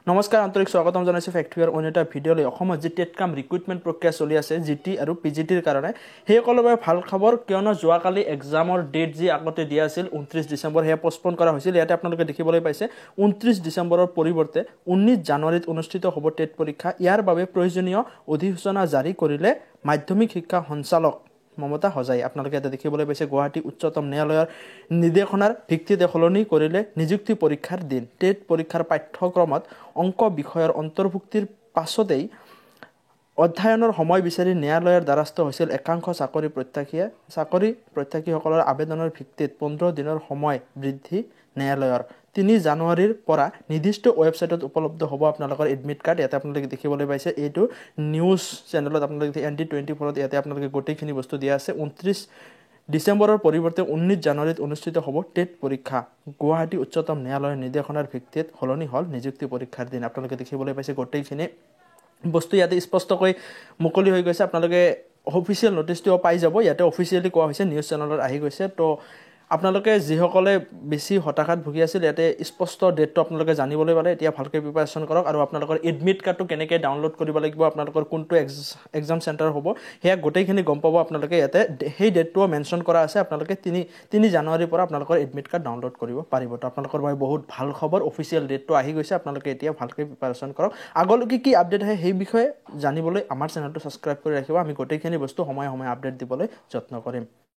নমস্কাৰ আন্তৰিক স্বাগতম জনাইছোঁ ফেক্টৰীৰ অন্য এটা ভিডিঅ'লৈ অসমত যি টেট কাম ৰিক্ৰুটমেণ্ট প্ৰক্ৰিয়া চলি আছে জিটি আৰু পিজিটিৰ কাৰণে সেইসকলৰ বাবে ভাল খবৰ কিয়নো যোৱাকালি এক্সামৰ ডেট যি আগতে দিয়া আছিল 29 ডিচেম্বৰ সেয়া পষ্টপন কৰা হৈছিল ইয়াতে আপোনালোকে দেখিবলৈ পাইছে 29 ডিচেম্বৰৰ পৰিৱৰ্তে 19 জানুৱাৰীত অনুষ্ঠিত হ'ব টেট পৰীক্ষা ইয়াৰ বাবে প্ৰয়োজনীয় অধিসূচনা জাৰি কৰিলে মাধ্যমিক শিক্ষা সঞ্চালক মমতা হজাই আপোনালোকে এটা দেখিবলৈ পাইছে গুৱাহাটী উচ্চতম ন্যায়ালয়ৰ নিৰ্দেশনাৰ ভিত্তিতে সলনি কৰিলে নিযুক্তি পৰীক্ষাৰ দিন টেট পৰীক্ষাৰ পাঠ্যক্ৰমত অংক বিষয়ৰ অন্তৰ্ভুক্তিৰ পাছতেই অধ্যয়নৰ সময় বিচাৰি ন্যায়ালয়ৰ দ্বাৰস্থ হৈছিল একাংশ চাকৰি প্ৰত্যাশীসকলৰ আবেদনৰ ভিত্তিত 15 দিনৰ সময় বৃদ্ধি ন্যায়ালয়ৰ 3 জানুৱাৰীৰ পৰা নিৰ্দিষ্ট ৱেবছাইটত উপলব্ধ হ'ব আপোনালোকৰ এডমিট কাৰ্ড ইয়াতে আপোনালোকে দেখিবলৈ পাইছে এইটো নিউজ চেনেলত আপোনালোকে ND24ত ইয়াতে আপোনালোকে গোটেইখিনি বস্তু দিয়া আছে 29 ডিসেম্বৰৰ পৰিৱৰ্তে 19 জানুৱাৰীত অনুষ্ঠিত হ'ব টেট পৰীক্ষা গুৱাহাটী উচ্চতম ন্যায়ালয়ৰ নিৰ্দেশনাৰ ভিত্তিত সলনি হ'ল নিযুক্তি পৰীক্ষাৰ দিন আপোনালোকে দেখিবলৈ পাইছে গোটেইখিনি বস্তু ইয়াতে স্পষ্টকৈ মুকলি হৈ গৈছে আপোনালোকে অফিচিয়েল নোটিছটো পাই যাব ইয়াতে অফিচিয়েলি কোৱা হৈছে নিউজ চেনেলত আহি গৈছে তো আপোনালোকে যিসকলে বেছি হতাশাত ভুগি আছিল ইয়াতে স্পষ্ট ডেটটো আপোনালোকে জানিবলৈ পালে এতিয়া ভালকৈ প্ৰিপাৰেচন কৰক আৰু আপোনালোকৰ এডমিট কাৰ্ডটো কেনেকৈ ডাউনলোড কৰিব লাগিব আপোনালোকৰ কোনটো এক্সাম চেণ্টাৰ হ'ব সেয়া গোটেইখিনি গম পাব আপোনালোকে ইয়াতে সেই ডেটটোও মেনশ্যন কৰা আছে আপোনালোকে 3 জানুৱাৰীৰ পৰা আপোনালোকৰ এডমিট কাৰ্ড ডাউনলোড কৰিব পাৰিব তো আপোনালোকৰ বাবে বহুত ভাল খবৰ অফিচিয়েল ডেটটো আহি গৈছে আপোনালোকে এতিয়া ভালকৈ প্ৰিপাৰেচন কৰক আগলৈকে কি আপডেট আহে সেই বিষয়ে জানিবলৈ আমাৰ চেনেলটো ছাবস্ক্ৰাইব কৰি ৰাখিব আমি গোটেইখিনি বস্তু সময়ে সময়ে আপডেট দিবলৈ যত্ন কৰিম